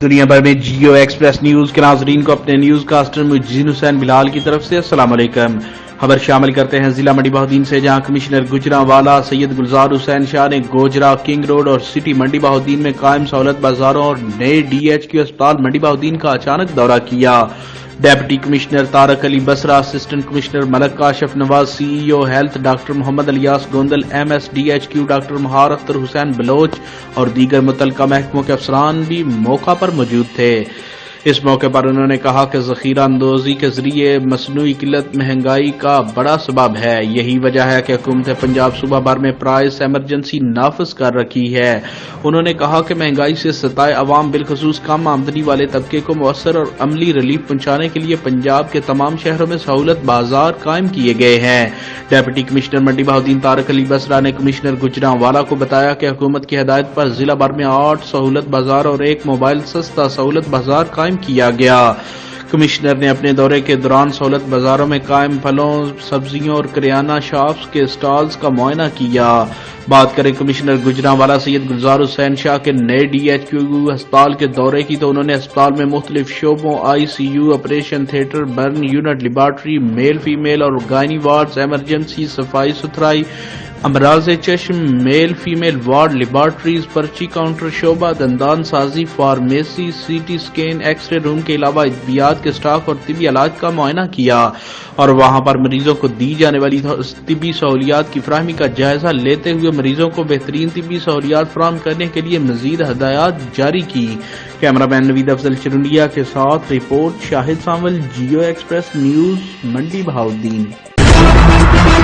دنیا بھر میں جیو ایکسپریس نیوز کے ناظرین کو اپنے نیوز کاسٹر مجین حسین بلال کی طرف سے السلام علیکم۔ خبر شامل کرتے ہیں ضلع منڈی بہاؤدین سے، جہاں کمشنر گجرانوالہ سید گلزار حسین شاہ نے گوجرا، کنگ روڈ اور سٹی منڈی بہاؤدین میں قائم سہولت بازاروں اور نئے ڈی ایچ کیو اسپتال منڈی بہاؤدین کا اچانک دورہ کیا۔ Deputy commissioner Tariq Ali Basra, assistant commissioner Malik Kashif Nawaz, C E O health doctor Muhammad Ilyas Gondal, M S D H Q doctor Mahar Akhtar حسین بلوچ اور دیگر متعلقہ محکموں کے افسران بھی موقع پر موجود تھے۔ اس موقع پر انہوں نے کہا کہ ذخیرہ اندوزی کے ذریعے مصنوعی قلت مہنگائی کا بڑا سبب ہے، یہی وجہ ہے کہ حکومت پنجاب صوبہ بھر میں پرائس ایمرجنسی نافذ کر رکھی ہے۔ انہوں نے کہا کہ مہنگائی سے ستائے عوام بالخصوص کم آمدنی والے طبقے کو مؤثر اور عملی ریلیف پہنچانے کے لیے پنجاب کے تمام شہروں میں سہولت بازار قائم کیے گئے ہیں۔ ڈیپٹی کمشنر منڈی بہاؤدین طارق علی بسرا نے کمشنر گجرانوالہ کو بتایا کہ حکومت کی ہدایت پر ضلع بھر میں 8 سہولت بازار اور 1 موبائل سستا سہولت بازار قائم کیا گیا۔ کمشنر نے اپنے دورے کے دوران سہولت بازاروں میں قائم پھلوں، سبزیوں اور کریانہ شاپس کے سٹالز کا معائنہ کیا۔ بات کریں کمشنر گجرانوالہ سید گلزار حسین شاہ کے نئے ڈی ایچ کیو ہسپتال کے دورے کی تو انہوں نے ہسپتال میں مختلف شعبوں، I C U, operation theatre, burn unit, laboratory, male female اور گائنی وارڈز، ایمرجنسی، صفائی ستھرائی، امراض چشم، میل فیمیل وارڈ، لیبارٹریز، پرچی کاؤنٹر شعبہ، دندان سازی، pharmacy, C T scan, X ray room کے علاوہ ادویات کے سٹاک اور طبی علاج کا معائنہ کیا اور وہاں پر مریضوں کو دی جانے والی طبی سہولیات کی فراہمی کا جائزہ لیتے ہوئے مریضوں کو بہترین طبی سہولیات فراہم کرنے کے لیے مزید ہدایات جاری کی۔ کیمرہ مین نوید افضل چرنڈیا کے ساتھ رپورٹ شاہد سانول، جیو ایکسپریس نیوز، منڈی بہاؤدین۔